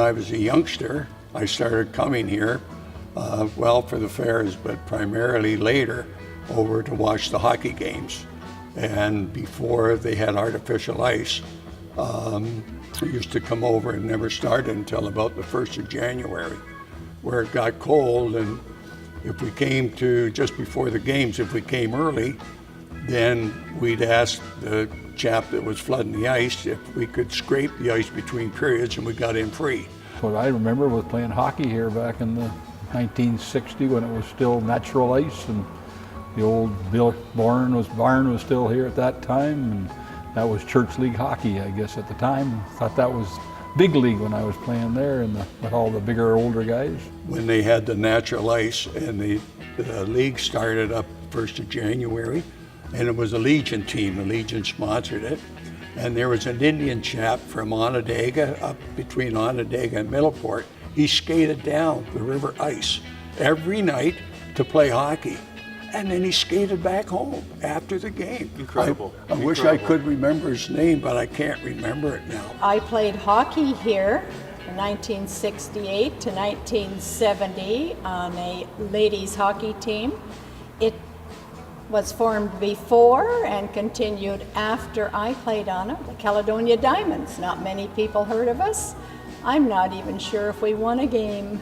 I was a youngster, I started coming here, well, for the fairs, but primarily later over to watch the hockey games. And before they had artificial ice, I used to come over and never started until about the 1st of January, where it got cold. And if we came to just before the games, if we came early, then we'd ask the chap that was flooding the ice if we could scrape the ice between periods, and we got in free. What I remember was playing hockey here back in the 1960 when it was still natural ice, and the old barn was still here at that time, and that was church league hockey, I guess, at the time. I thought that was big league when I was playing there, and with all the bigger, older guys. When they had the natural ice, and the league started up 1st of January, and it was a Legion team. The Legion sponsored it. And there was an Indian chap from Onondaga, up between Onondaga and Middleport. He skated down the river ice every night to play hockey. And then he skated back home after the game. Incredible. I wish I could remember his name, but I can't remember it now. I played hockey here from 1968 to 1970 on a ladies hockey team. It was formed before and continued after I played on it, the Caledonia Diamonds. Not many people heard of us. I'm not even sure if we won a game.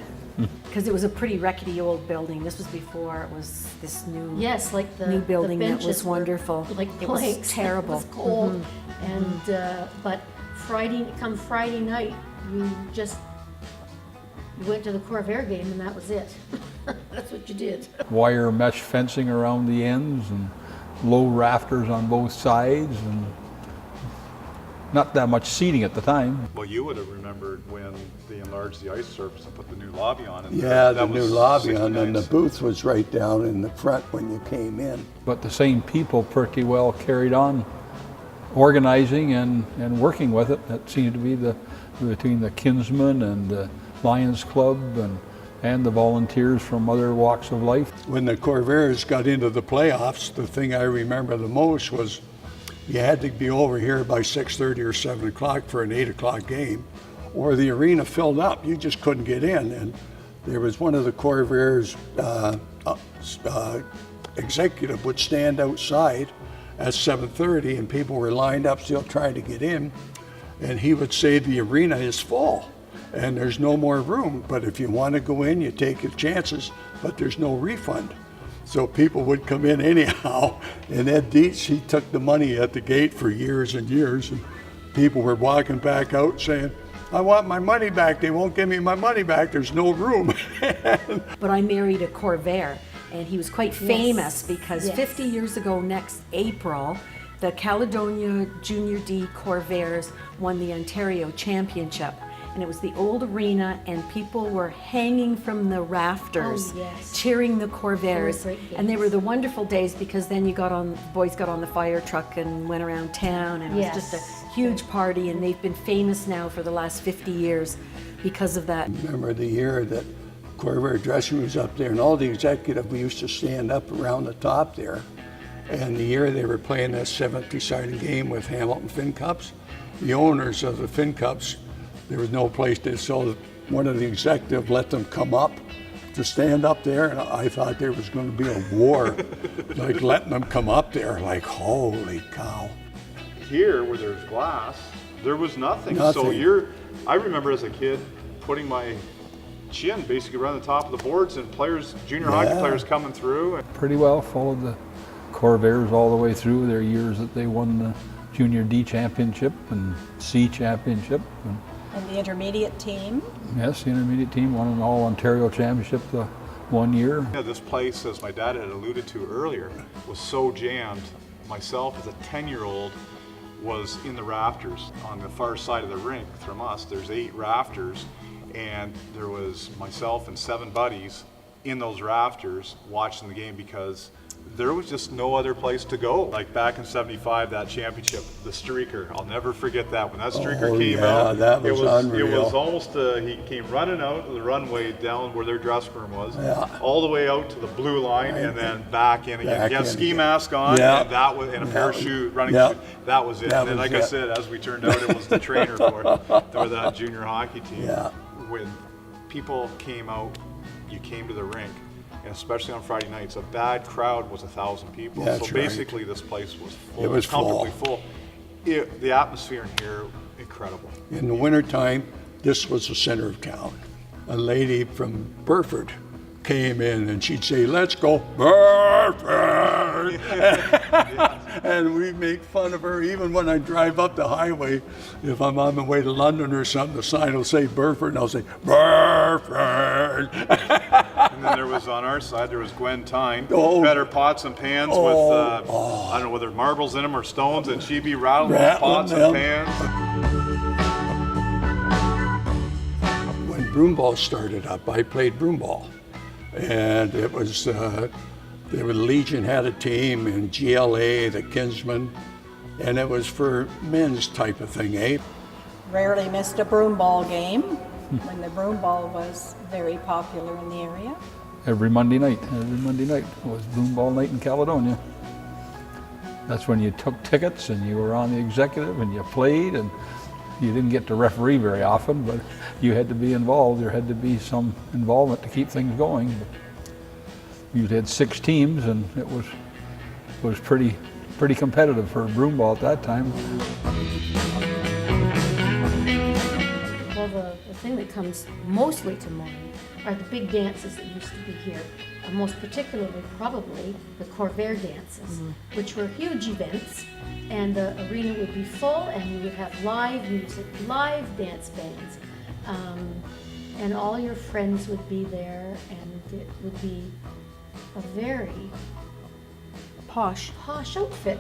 Because it was a pretty rickety old building. This was before it was this new, yes, like the new building the that was wonderful. Like it planks. was terrible. It was cold, and but come Friday night, you just went to the Corvair game, and that was it. That's what you did. Wire mesh fencing around the ends and low rafters on both sides, and not that much seating at the time. Well, you would have remembered when they enlarged the ice surface and put the new lobby on. And Yeah, the that new was lobby, and 69. the booth was right down in the front when you came in. But the same people pretty well carried on organizing and working with it. That seemed to be between the Kinsmen and the Lions Club and the volunteers from other walks of life. When the Corvairs got into the playoffs, the thing I remember the most was you had to be over here by 6:30 or 7 o'clock for an 8 o'clock game, or the arena filled up. You just couldn't get in. And there was one of the Corvairs executive would stand outside at 7:30, and people were lined up still trying to get in, and he would say the arena is full and there's no more room, but if you want to go in, you take your chances, but there's no refund. So people would come in anyhow, and Ed Dietz, he took the money at the gate for years and years, and people were walking back out saying, I want my money back, they won't give me my money back, there's no room. But I married a Corvair, and he was quite famous because 50 years ago next April, the Caledonia Junior D Corvairs won the Ontario Championship. And it was the old arena, and people were hanging from the rafters, cheering the Corvairs. And they were the wonderful days because then the boys got on the fire truck and went around town, and it was just a huge party. And they've been famous now for the last 50 years because of that. Remember the year that Corvair dressing room was up there, and all the executive, we used to stand up around the top there. And the year they were playing that 7th deciding game with Hamilton Fin Cups, the owners of the Fin Cups, there was no place to, so one of the executives let them come up to stand up there, and I thought there was going to be a war, like letting them come up there, like holy cow. Here, where there's glass, there was nothing. So I remember as a kid putting my chin basically around the top of the boards, and junior hockey players coming through. Pretty well followed the Corvairs all the way through their years that they won the Junior D Championship and C Championship. And the intermediate team? Yes, the intermediate team won an all-Ontario championship the one year. Yeah, this place, as my dad had alluded to earlier, was so jammed. Myself, as a 10-year-old, was in the rafters on the far side of the rink from us. There's 8 rafters, and there was myself and 7 buddies in those rafters watching the game because there was just no other place to go. Like back in '75, that championship, the streaker, I'll never forget that. When that streaker came out, that was unreal. It was almost, he came running out of the runway down where their dressing room was, all the way out to the blue line, and then back in again. He had a ski mask on, and that was, and a parachute, running shoe. That was it. And then, like I said, as we turned out, it was the trainer for that junior hockey team. when people came out, you came to the rink, and especially on Friday nights, a bad crowd was 1,000 people. That's so right. basically this place was full, It was comfortably full. full. The atmosphere in here, incredible. In the wintertime, this was the center of town. A lady from Burford came in and she'd say, "Let's go, Burford!" And we make fun of her. Even when I drive up the highway, if I'm on my way to London or something, the sign will say Burford, and I'll say, "Burford!" And then there was on our side, there was Gwen Tyne, Oh. better pots and pans with, I don't know whether marbles in them or stones, and she'd be rattling those Rattling pots them. and pans. When broom ball started up, I played broom ball. And it was, the Legion had a team, and GLA, the Kinsmen, and it was for men's type of thing, eh? Rarely missed a broom ball game when the broom ball was very popular in the area. Every Monday night was broom ball night in Caledonia. That's when you took tickets and you were on the executive and you played, and you didn't get to referee very often, but you had to be involved. There had to be some involvement to keep things going. You had 6 teams, and it was pretty competitive for broom ball at that time. Well, the thing that comes mostly to mind are the big dances that used to be here. Most particularly, probably, the Corvair dances, which were huge events, and the arena would be full, and you would have live music, live dance bands, and all your friends would be there, and it would be a very posh outfit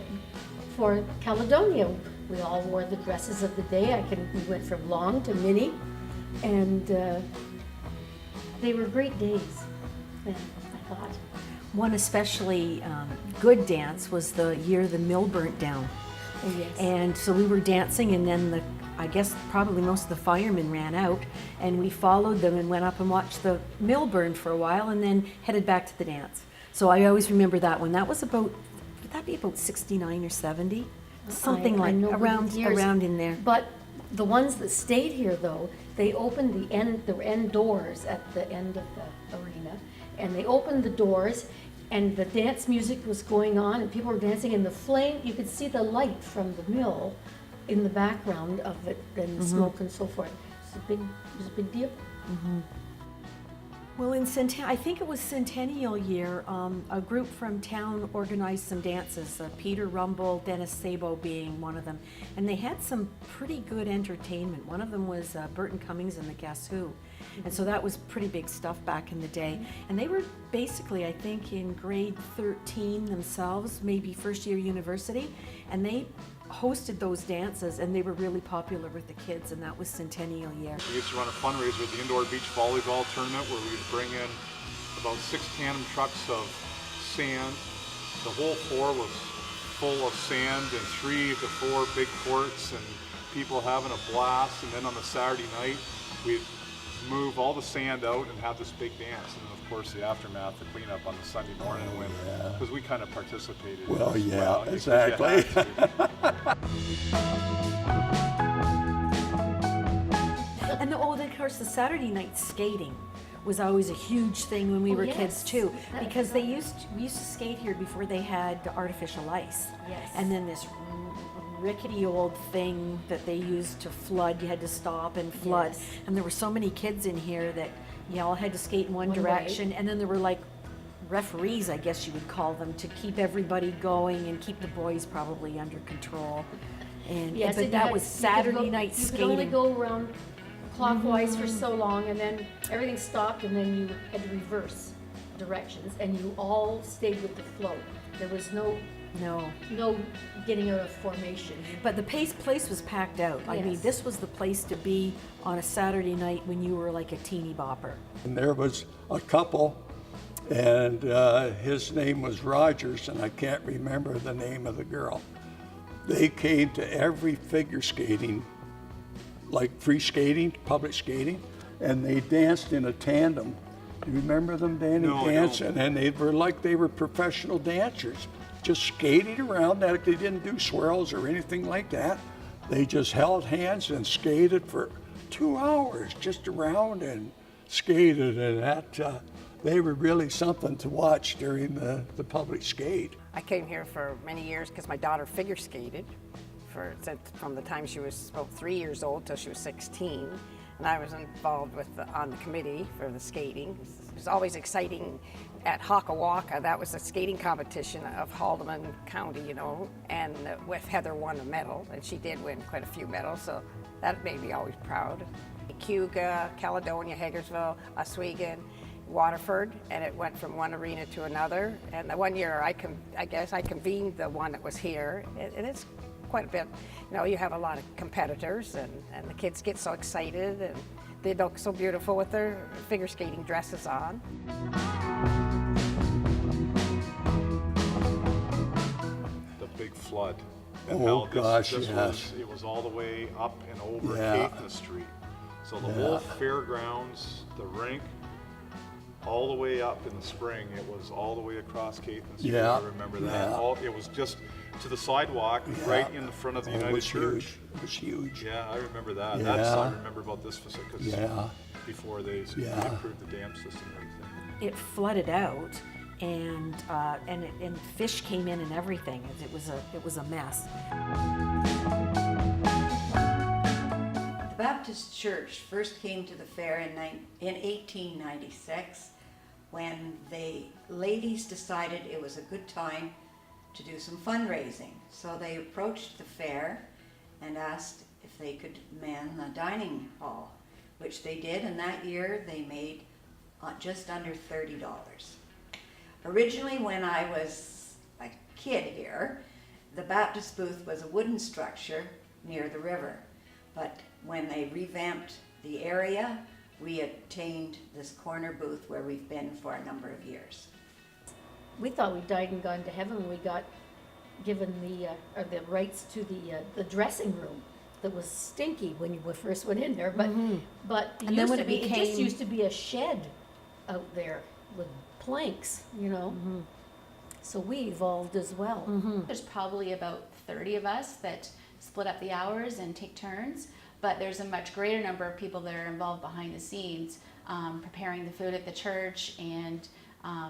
for Caledonia. We all wore the dresses of the day. We went from long to mini, and they were great days then, I thought. One especially good dance was the year the mill burnt down. Oh, yes. And so we were dancing, and then I guess probably most of the firemen ran out, and we followed them and went up and watched the mill burn for a while, and then headed back to the dance. So I always remember that one. That was would that be about 69 or 70? Something I like know around the years. around in there. But the ones that stayed here, though, they opened the end doors at the end of the arena, and they opened the doors, and the dance music was going on, and people were dancing, and the flame, you could see the light from the mill in the background of it, and the smoke and so forth. It was a big deal. Well, I think it was Centennial year, a group from town organized some dances, Peter Rumble, Dennis Sabo being one of them, and they had some pretty good entertainment. One of them was Burton Cummings and the Guess Who, and so that was pretty big stuff back in the day. And they were basically, I think, in grade 13 themselves, maybe first year university, and they hosted those dances, and they were really popular with the kids, and that was Centennial year. We used to run a fundraiser at the indoor beach volleyball tournament where we would bring in about 6 tandem trucks of sand. The whole floor was full of sand and 3 to 4 big courts and people having a blast. And then on the Saturday night, we'd move all the sand out and have this big dance. And then of course the aftermath, the cleanup on the Sunday morning when, because we kind of participated. Well, as yeah, well, because you exactly. had to. And of course, the Saturday night skating was always a huge thing when we were kids yes. too, That because was we used to skate here before they had artificial ice. Yes. And then this rickety old thing that they used to flood, you had to stop and flood. Yes. And there were so many kids in here that you all had to skate in one One way. direction, and then there were like referees, I guess you would call them, to keep everybody going and keep the boys probably under control. And Yes, but and that you was had- Saturday night You skating. could only go around clockwise for so long, and then everything stopped, and then you had to reverse directions, and you all stayed with the flow. There was no getting out of formation. But the place was packed out. I mean, Yes. this was the place to be on a Saturday night when you were like a teeny bopper. And there was a couple, and his name was Rogers, and I can't remember the name of the girl. They came to every figure skating, like free skating, public skating, and they danced in a tandem. Do you remember them, Danny, No, I don't. dancing? And they were like they were professional dancers, just skating around. They didn't do swirls or anything like that. They just held hands and skated for 2 hours just around and skated, and that they were really something to watch during the public skate. I came here for many years because my daughter figure skated from the time she was about 3 years old till she was 16. And I was involved on the committee for the skating. It was always exciting at Hakawaka. That was a skating competition of Haldeman County, you know, and with Heather won a medal, and she did win quite a few medals, so that made me always proud. Cayuga, Caledonia, Hagersville, Oswego, Waterford, and it went from one arena to another. And the one year I guess I convened the one that was here, and it's quite a bit. You know, you have a lot of competitors, and the kids get so excited, and they look so beautiful with their figure skating dresses on. The big flood. that Oh, held gosh, this yes. it was all the way up and over Yeah. Caithness Street. So the Yeah. whole fairgrounds, the rink, all the way up in the spring, it was all the way across Caithness Street. Yeah, I remember that. yeah. It was just to the sidewalk, Yeah. right in the front of the Oh, it United was Church. huge. It was huge. Yeah, I remember that. Yeah. That's I remember about this facility 'cause Yeah. before they Yeah. improved the dam system and everything. It flooded out, and fish came in and everything. It was a mess. The Baptist Church first came to the fair in 1896 when the ladies decided it was a good time to do some fundraising. So they approached the fair and asked if they could man the dining hall, which they did, and that year they made just under $30. Originally, when I was a kid here, the Baptist booth was a wooden structure near the river. But when they revamped the area, we obtained this corner booth where we've been for a number of years. We thought we died and gone to heaven when we got given the rights to the dressing room that was stinky when you first went in there. But And then when it it just became- used to be a shed out there with planks, you know. So we evolved as well. There's probably about 30 of us that split up the hours and take turns, but there's a much greater number of people that are involved behind the scenes, preparing the food at the church and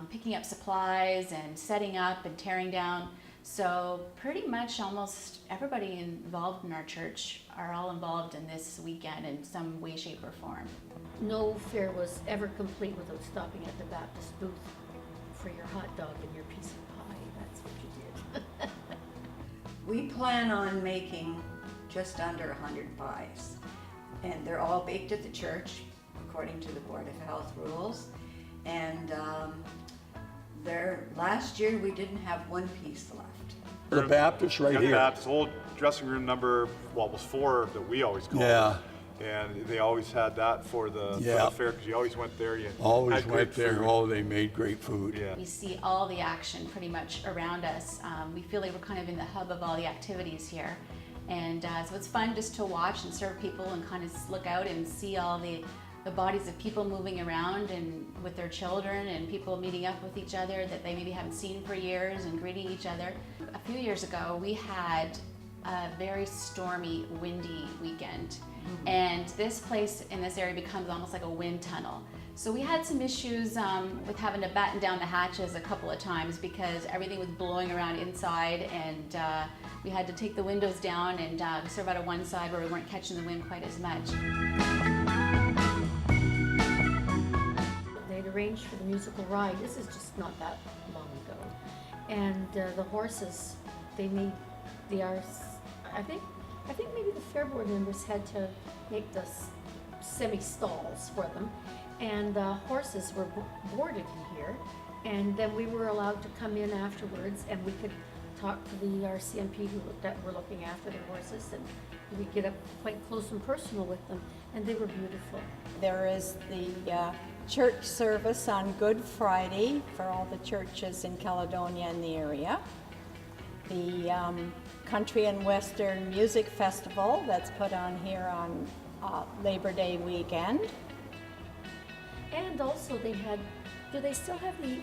picking up supplies and setting up and tearing down. So pretty much almost everybody involved in our church are all involved in this weekend in some way, shape, or form. No fair was ever complete without stopping at the Baptist booth for your hot dog and your piece of pie. That's what you did. We plan on making just under 100 pies, and they're all baked at the church according to the Board of Health rules. And last year we didn't have one piece left. The Baptist right Yeah, here. Baptist, old dressing room number, well, it was 4 that we always called Yeah. it. And they always had that for the Yeah. fair, because you always went there, you Always had great went there. food. Oh, they made great food. Yeah. We see all the action pretty much around us. We feel like we're kind of in the hub of all the activities here. And so it's fun just to watch and serve people and kind of look out and see all the bodies of people moving around and with their children and people meeting up with each other that they maybe haven't seen for years and greeting each other. A few years ago, we had a very stormy, windy weekend. And this place in this area becomes almost like a wind tunnel. So we had some issues with having to batten down the hatches a couple of times because everything was blowing around inside, and we had to take the windows down and serve out of one side where we weren't catching the wind quite as much. They'd arranged for the musical ride. This is just not that long ago. And the horses, they made the I think maybe the fair board members had to make the semi-stalls for them. And the horses were boarded in here. And then we were allowed to come in afterwards and we could talk to the RCMP that were looking after the horses, and we'd get up quite close and personal with them, and they were beautiful. There is the church service on Good Friday for all the churches in Caledonia and the area. The Country and Western Music Festival that's put on here on Labor Day weekend. And also they had, do they still have the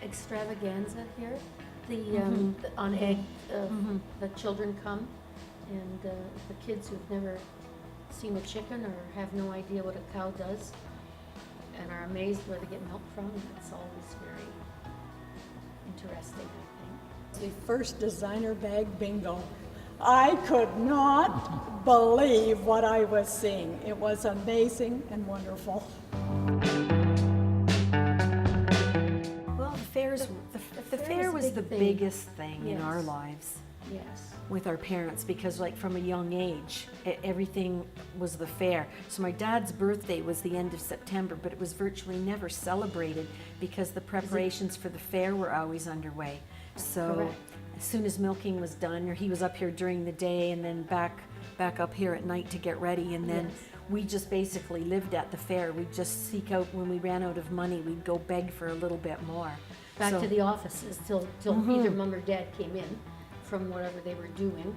extravaganza here? On Egg, the children come, and the kids who've never seen a chicken or have no idea what a cow does and are amazed where they get milk from. It's always very interesting, I think. The first designer bag bingo. I could not believe what I was seeing. It was amazing and wonderful. Well, the fair was the biggest thing in our Yes. lives Yes. with our parents, because like from a young age, everything was the fair. So my dad's birthday was the end of September, but it was virtually never celebrated because the preparations for the fair were always underway. So Correct. as soon as milking was done, or he was up here during the day and then back up here at night to get ready, and then Yes. we just basically lived at the fair. We'd just seek out, when we ran out of money, we'd go beg for a little bit more. Back So- to the offices till either mom or dad came in from whatever they were doing.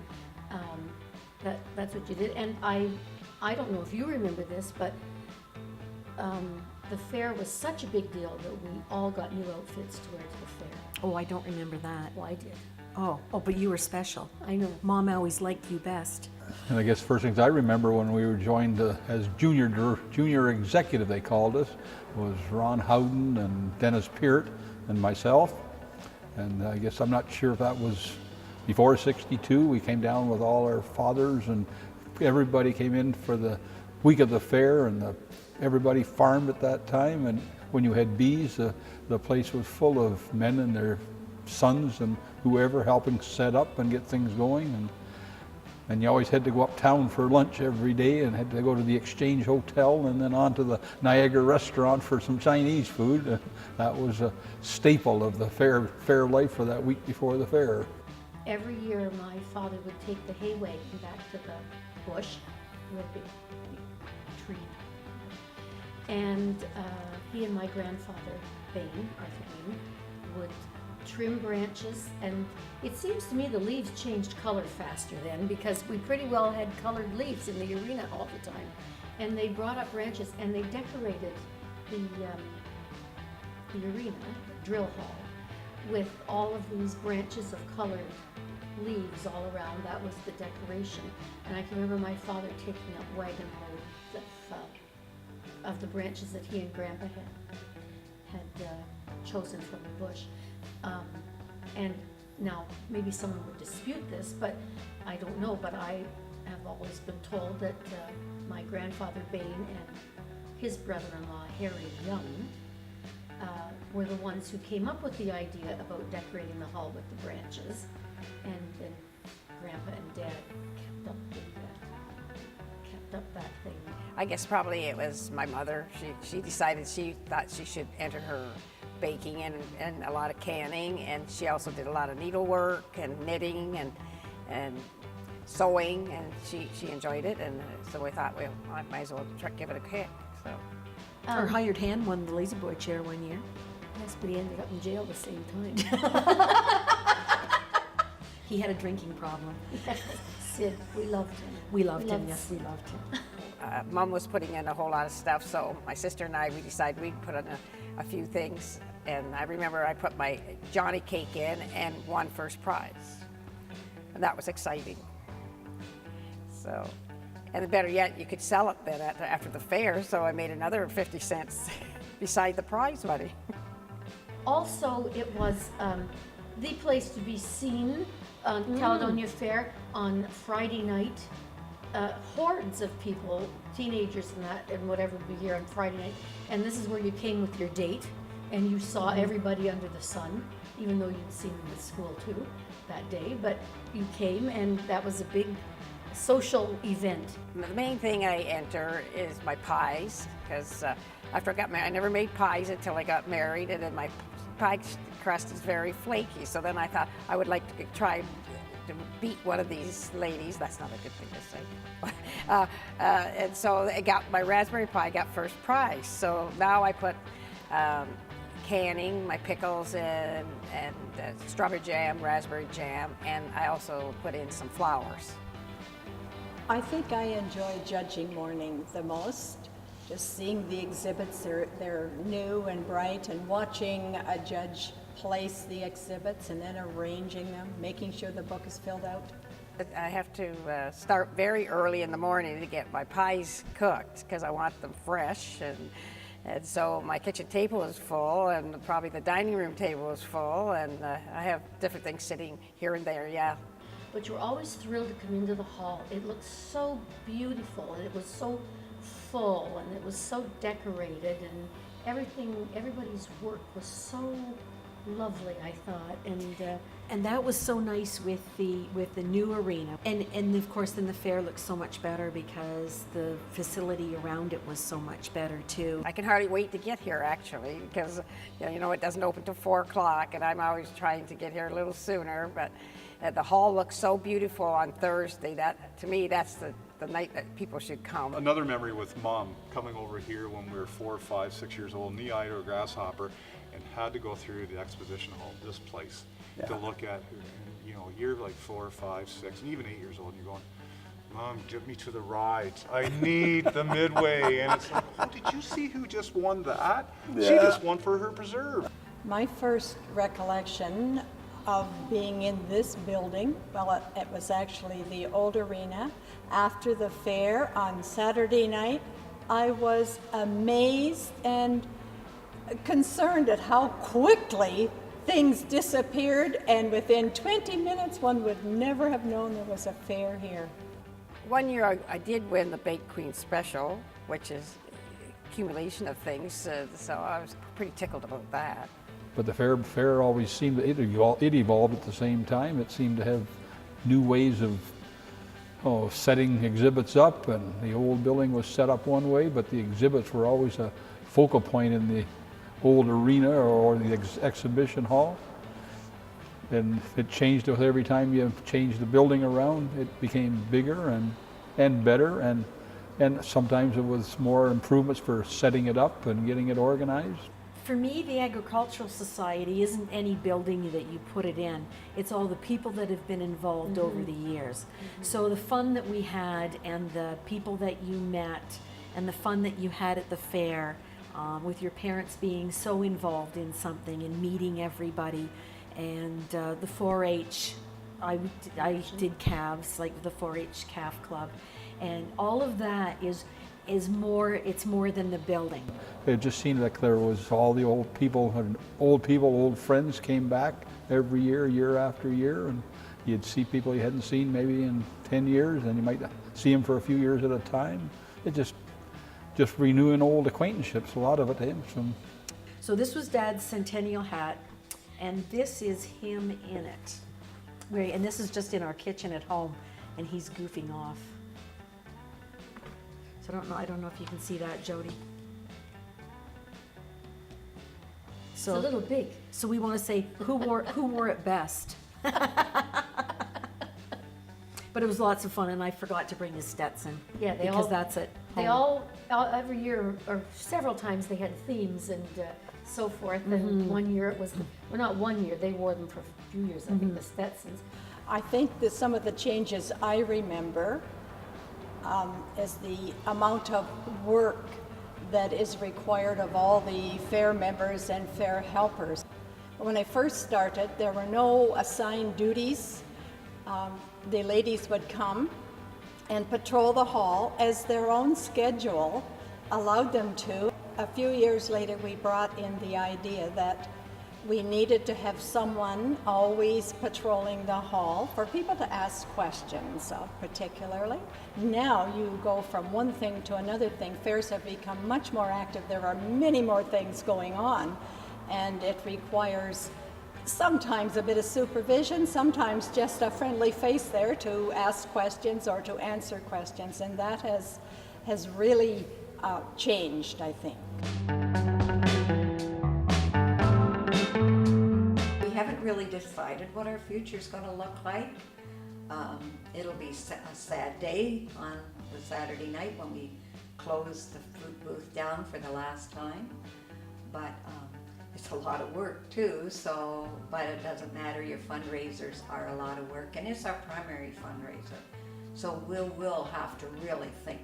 That's what you did. And I don't know if you remember this, but the fair was such a big deal that we all got new outfits to wear to the fair. Oh, I don't remember that. Well, I did. Oh, but you were special. I know. Mom always liked you best. And I guess first things I remember when we were joined as junior executive, they called us, was Ron Howden and Dennis Peart and myself. And I guess I'm not sure if that was before '62. We came down with all our fathers, and everybody came in for the week of the fair, and everybody farmed at that time. And when you had bees, the place was full of men and their sons and whoever helping set up and get things going. And you always had to go uptown for lunch every day, and had to go to the Exchange Hotel and then on to the Niagara restaurant for some Chinese food. That was a staple of the fair life for that week before the fair. Every year, my father would take the hay wagon back to the bush, with a big tree. And he and my grandfather, Bain, Arthur Bain, would trim branches. And it seems to me the leaves changed color faster then, because we pretty well had colored leaves in the arena all the time. And they brought up branches and they decorated the arena, drill hall, with all of these branches of colored leaves all around. That was the decoration. And I can remember my father taking up wagon loads of the branches that he and Grandpa had chosen from the bush. And now, maybe someone would dispute this, but I don't know, but I have always been told that my grandfather Bain and his brother-in-law Harry Young were the ones who came up with the idea about decorating the hall with the branches, and then Grandpa and Dad kept up that thing. I guess probably it was my mother. She decided she thought she should enter her baking and a lot of canning, and she also did a lot of needlework and knitting and sewing, and she enjoyed it, and so we thought, well, I might as well give it a kick. So Our hired hand won the Lazy Boy chair one year. Yes, but he ended up in jail the same time. He had a drinking problem. Sid, we loved him. We loved him, yes, we loved him. Mom was putting in a whole lot of stuff, so my sister and I, we decided we'd put in a few things. And I remember I put my Johnny cake in and won first prize. And that was exciting. So, and better yet, you could sell it then after the fair, so I made another 50 cents beside the prize money. Also, it was the place to be seen on Caledonia Fair on Friday night. Hordes of people, teenagers and whatever, would be here on Friday night. And this is where you came with your date, and you saw everybody under the sun, even though you'd seen them at school too that day. But you came, and that was a big social event. The main thing I enter is my pies, because after I got married, I never made pies until I got married, and then my pie crust is very flaky. So then I thought I would like to try to beat one of these ladies. That's not a good thing to say. And so I got my raspberry pie, got first prize. So now I put canning, my pickles in, and strawberry jam, raspberry jam, and I also put in some flowers. I think I enjoy judging morning the most. Just seeing the exhibits, they're new and bright, and watching a judge place the exhibits and then arranging them, making sure the book is filled out. I have to start very early in the morning to get my pies cooked because I want them fresh, and so my kitchen table is full, and probably the dining room table is full, and I have different things sitting here and there, yeah. But you're always thrilled to come into the hall. It looks so beautiful, and it was so full, and it was so decorated, and everybody's work was so lovely, I thought, And that was so nice with the new arena. And of course then the fair looks so much better because the facility around it was so much better too. I can hardly wait to get here actually because it doesn't open till 4 o'clock, and I'm always trying to get here a little sooner, but the hall looks so beautiful on Thursday. That, to me, that's the night that people should come. Another memory with Mom coming over here when we were 4, 5, 6 years old, knee-high to a grasshopper, and had to go through the exposition hall, this place, to look at, you're like 4, 5, 6, and even 8 years old, and you're going, Mom, get me to the rides. I need the Midway. And it's like, oh, did you see who just won that? Yeah. She just won for her preserve. My first recollection of being in this building, well, it was actually the old arena. After the fair on Saturday night, I was amazed and concerned at how quickly things disappeared, and within 20 minutes one would never have known there was a fair here. One year I did win the Baked Queen Special, which is accumulation of things, so I was pretty tickled about that. But the fair always seemed, it evolved at the same time. It seemed to have new ways of setting exhibits up, and the old building was set up one way, but the exhibits were always a focal point in the old arena or the exhibition hall. And it changed with every time you changed the building around. It became bigger and better, and sometimes it was more improvements for setting it up and getting it organized. For me, the Agricultural Society isn't any building that you put it in. It's all the people that have been involved over the years. So the fun that we had and the people that you met and the fun that you had at the fair, with your parents being so involved in something and meeting everybody, and the 4-H, I did calves, like the 4-H calf club, and all of that is more, it's more than the building. It just seemed like there was all the old people, old friends came back every year, year after year, and you'd see people you hadn't seen maybe in 10 years, and you might see them for a few years at a time. It just renewing old acquaintanceships, a lot of it. So this was Dad's centennial hat, and this is him in it. And this is just in our kitchen at home, and he's goofing off. So I don't know if you can see that, Jody. it's a little big. So we want to say who wore it best. But it was lots of fun, and I forgot to bring his Stetson. Yeah, because that's it. They all every year or several times they had themes and so forth. And one year it was, well, not one year, they wore them for a few years, I think, the Stetsons. I think that some of the changes I remember is the amount of work that is required of all the fair members and fair helpers. When I first started, there were no assigned duties. The ladies would come and patrol the hall as their own schedule allowed them to. A few years later, we brought in the idea that we needed to have someone always patrolling the hall for people to ask questions of particularly. Now you go from one thing to another thing. Fairs have become much more active. There are many more things going on, and it requires sometimes a bit of supervision, sometimes just a friendly face there to ask questions or to answer questions, and that has really changed, I think. We haven't really decided what our future's going to look like. It'll be a sad day on the Saturday night when we close the food booth down for the last time, but it's a lot of work too, but it doesn't matter. Your fundraisers are a lot of work, and it's our primary fundraiser. So we'll have to really think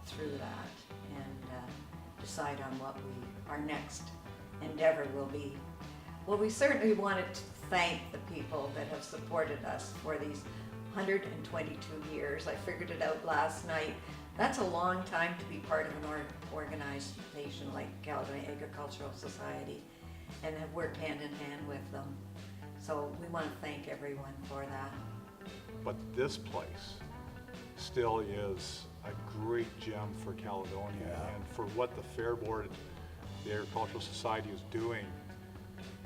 through that and decide on what our next endeavor will be. Well, we certainly wanted to thank the people that have supported us for these 122 years. I figured it out last night. That's a long time to be part of an organization like Caledonia Agricultural Society and have worked hand in hand with them. So we want to thank everyone for that. But this place still is a great gem for Caledonia and for what the Fair Board, the Agricultural Society is doing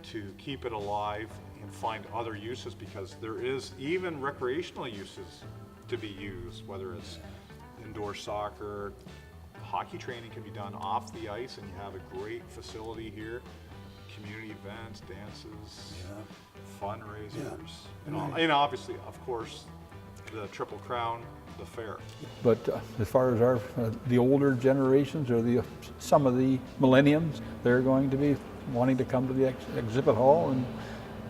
to keep it alive and find other uses, because there is even recreational uses to be used, whether it's indoor soccer, hockey training can be done off the ice, and you have a great facility here, community events, dances, fundraisers, and obviously, of course, the Triple Crown, the fair. But as far as the older generations or some of the millenniums, they're going to be wanting to come to the exhibit hall, and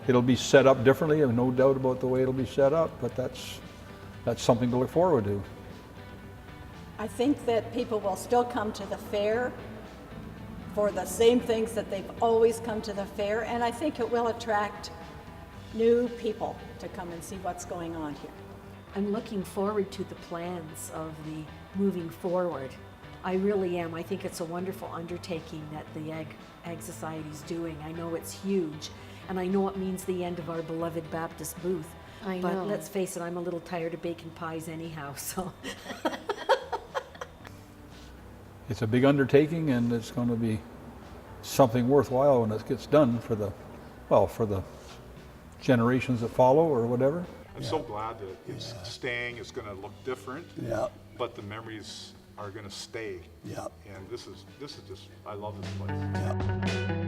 it'll be set up differently. I have no doubt about the way it'll be set up, but that's something to look forward to. I think that people will still come to the fair for the same things that they've always come to the fair, and I think it will attract new people to come and see what's going on here. I'm looking forward to the plans of the moving forward. I really am. I think it's a wonderful undertaking that the Ag Society is doing. I know it's huge, and I know it means the end of our beloved Baptist booth. I But know. let's face it, I'm a little tired of baking pies anyhow, so. It's a big undertaking, and it's going to be something worthwhile when it gets done for the generations that follow or whatever. I'm so glad that it's staying. It's going to look different, but the memories are going to stay. Yeah. And this is just, I love this place. Yeah.